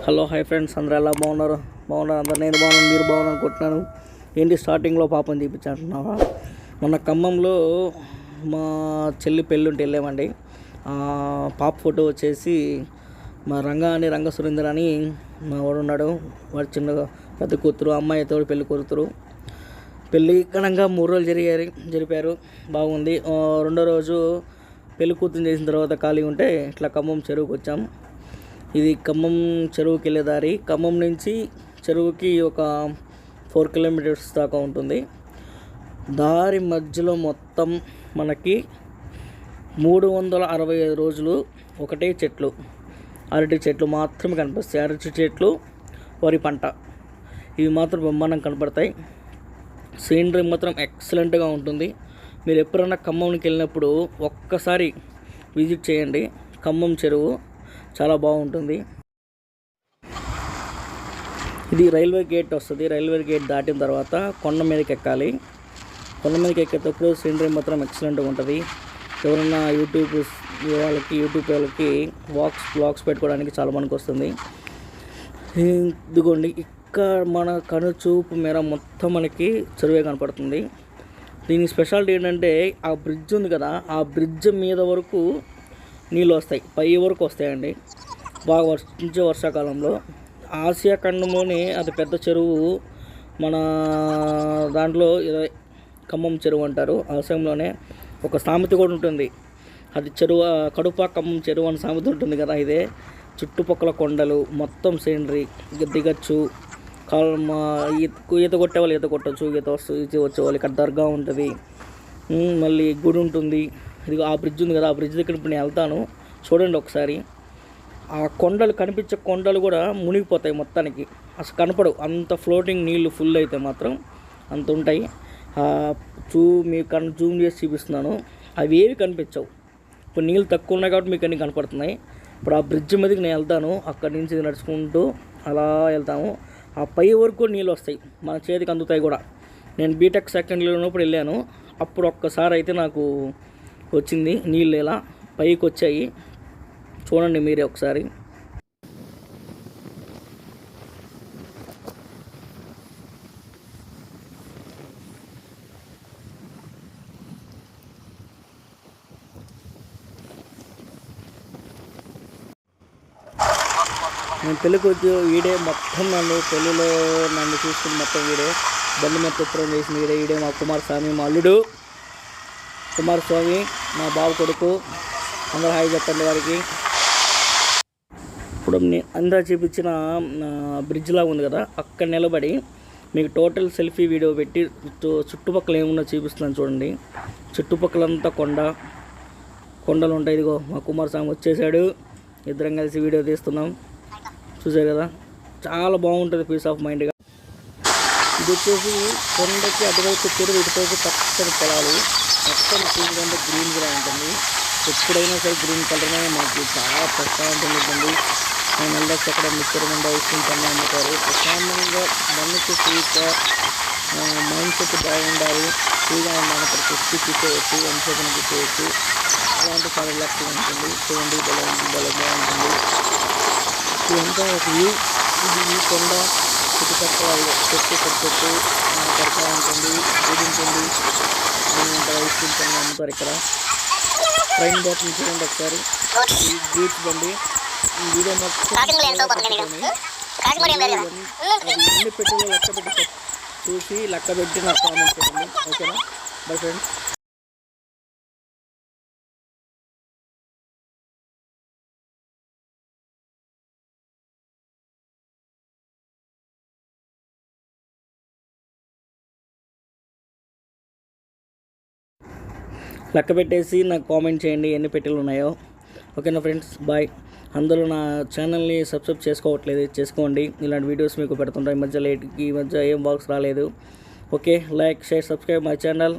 Hello hi friends, అందరూ ఎలా బాగున్నారు? అందరు నేను బాగున్నాను, మీరు బాగున్నాను అనుకుంటున్నాను. ఏంటి స్టార్టింగ్లో పాపని చూపించాలంటున్నావా? మొన్న ఖమ్మంలో మా చెల్లి పెళ్ళుంటే వెళ్ళామండి. పాప ఫోటో వచ్చేసి మా రంగ సురేందర్ అని మా వాడు ఉన్నాడు. వాడు చిన్నగా పెద్ద కూతురు, అమ్మాయితో పెళ్లి కూతురు. పెళ్ళి ఘనంగా 3 రోజులు జరిపారు. బాగుంది. రెండో రోజు పెళ్లి కూతురు చేసిన తర్వాత ఖాళీ ఉంటే ఇట్లా ఖమ్మం చెరువుకి వచ్చాం. ఇది ఖమ్మం చెరువుకి వెళ్ళే దారి. ఖమ్మం నుంచి చెరువుకి ఒక 4 కిలోమీటర్స్ దాకా ఉంటుంది. దారి మధ్యలో మొత్తం మనకి 365 రోజులు ఒకటే చెట్లు, అరటి చెట్లు మాత్రమే కనిపిస్తాయి. అరటి చెట్లు, వరి పంట, ఇవి మాత్రం బ్రహ్మాండం కనపడతాయి. సీనరీ మాత్రం ఎక్సలెంట్గా ఉంటుంది. మీరు ఎప్పుడైనా ఖమ్మంకి వెళ్ళినప్పుడు ఒక్కసారి విజిట్ చేయండి. ఖమ్మం చెరువు చాలా బాగుంటుంది. ఇది రైల్వే గేట్ వస్తుంది. రైల్వే గేట్ దాటిన తర్వాత కొండ మీదకి ఎక్కాలి. కొండ మీదకి ఎక్కేటప్పుడు సీనరీ మాత్రం ఎక్సలెంట్గా ఉంటుంది. ఎవరైనా యూట్యూబ్ వాళ్ళకి బ్లాగ్స్ పెట్టుకోవడానికి చాలా మనకు వస్తుంది. ఇదిగోండి, ఇక్కడ మన కనుచూపు మేర మొత్తం మనకి చెరువే కనపడుతుంది. దీని స్పెషాలిటీ ఏంటంటే, ఆ బ్రిడ్జ్ ఉంది కదా, ఆ బ్రిడ్జ్ మీద వరకు నీళ్ళు వస్తాయి, పై వరకు వస్తాయండి. బాగా వర్షాకాలంలో. ఆసియా ఖండంలోనే అతి పెద్ద చెరువు మన దాంట్లో ఖమ్మం చెరువు అంటారు. ఆసియంలోనే ఒక సామెత కూడా ఉంటుంది. అది కడుప ఖమ్మం చెరువు అని సామెత ఉంటుంది కదా. ఇదే చుట్టుపక్కల కొండలు, మొత్తం సీనరీ, దిగచ్చు. ఈత కొట్టేవాళ్ళు ఈత కొట్టచ్చు, ఈత వచ్చేవాళ్ళు. ఇక్కడ దర్గా ఉంటుంది, మళ్ళీ గుడి ఉంటుంది. ఇది ఆ బ్రిడ్జ్ ఉంది కదా, ఆ బ్రిడ్జ్ దగ్గర ఇప్పుడు నేను వెళ్తాను, చూడండి ఒకసారి. ఆ కొండలు కనిపించే కొండలు కూడా మునిగిపోతాయి మొత్తానికి, అసలు కనపడవు. అంత ఫ్లోటింగ్ నీళ్ళు ఫుల్ అయితే మాత్రం అంత ఉంటాయి. మీకు జూమ్ చేసి చూపిస్తున్నాను, అవి ఏవి కనిపించవు. ఇప్పుడు నీళ్ళు తక్కువ ఉన్నాయి కాబట్టి మీకు అన్నీ కనపడుతున్నాయి. ఇప్పుడు ఆ బ్రిడ్జ్ మీదకి నేను వెళ్తాను, అక్కడి నుంచి నడుచుకుంటూ అలా వెళ్తాము. ఆ పై వరకు నీళ్ళు వస్తాయి, మన చేతికి అందుతాయి కూడా. నేను బీటెక్ సెకండ్ ఇయర్ ఉన్నప్పుడు వెళ్ళాను. అప్పుడు ఒక్కసారి అయితే నాకు వచ్చింది నీళ్ళు, ఇలా పైకి వచ్చాయి. చూడండి మీరే ఒకసారి. నేను పెళ్ళికి వచ్చి వీడే మొత్తం పెళ్ళిలో నన్ను చూసుకుని మొత్తం వీడే. బండి మొత్తం ఉత్తరం చేసిన వీడే మా కుమారస్వామి, మా అల్లుడు కుమారస్వామి, మా బాబు కొడుకు. అందరూ హాయ్ చెప్పండి వారికి. ఇప్పుడు అందరూ చూపించిన బ్రిడ్జ్లా ఉంది కదా, అక్కడ నిలబడి మీకు టోటల్ సెల్ఫీ వీడియో పెట్టి చుట్టుపక్కల ఏమున్నా చూపిస్తున్నాను చూడండి. చుట్టుపక్కలంతా కొండలు ఉంటాయి. ఇదిగో మా కుమారస్వామి వచ్చేసాడు, ఇద్దరం కలిసి వీడియో తీస్తున్నాం. చూసారు కదా, చాలా బాగుంటుంది, పీస్ ఆఫ్ మైండ్గా. ఇది వచ్చేసి కొండకి అటువైపు చెరువు, ఇటువైపు పచ్చని పొలాలు, మొత్తం గ్రీన్గా ఉంటుంది. ఎప్పుడైనా సరే గ్రీన్ కలర్నే మాకు చాలా ప్రశాంతంగా ఉంటుంది. మేము వెళ్ళొచ్చు, అక్కడ మిక్చర్ ఉండే ఐస్ క్రీమ్ పని అమ్ముతారు. ప్రశాంతంగా మనకి ఫ్రీగా మైండ్ సెట్ బాగుండాలి, ఫ్రీగా ఉండాలి. అక్కడ కూర్చోవచ్చు, ఎంతసేపు కూర్చోవచ్చు. అలాంటి చాలా రిలాక్స్గా ఉంటుంది. చూడండి, భలే బాగుంటుంది. ఇదంతా ఒక వ్యూ. ఇది ఈ కొండ చుట్టుపక్కల చెట్టు దర్గా ఉంటుంది, గుడి ఉంటుంది, ఐస్ క్రీమ్ పని అమ్ముతారు. ఇక్కడ ట్రైన్ బాటిల్ చూడండి ఒకసారి, ఈ బీచ్ బండి. ఈ వీడియో మొత్తం ఎన్ని పెట్టులో లెక్క పెట్టి నాకు కామెంట్ చేయండి. ఓకేనా? Bye friends. లెక్క పెట్టేసి నాకు కామెంట్ చేయండి ఎన్ని పెట్టెలు ఉన్నాయో. ఓకేనా ఫ్రెండ్స్, బాయ్. అందరూ నా ఛానల్ని సబ్స్క్రైబ్ చేసుకోవట్లేదు, చేసుకోండి. ఇలాంటి వీడియోస్ మీకు పెడుతుంటాయి. ఈ మధ్య ఏం బాక్స్ రాలేదు. Okay, like, share, subscribe my channel.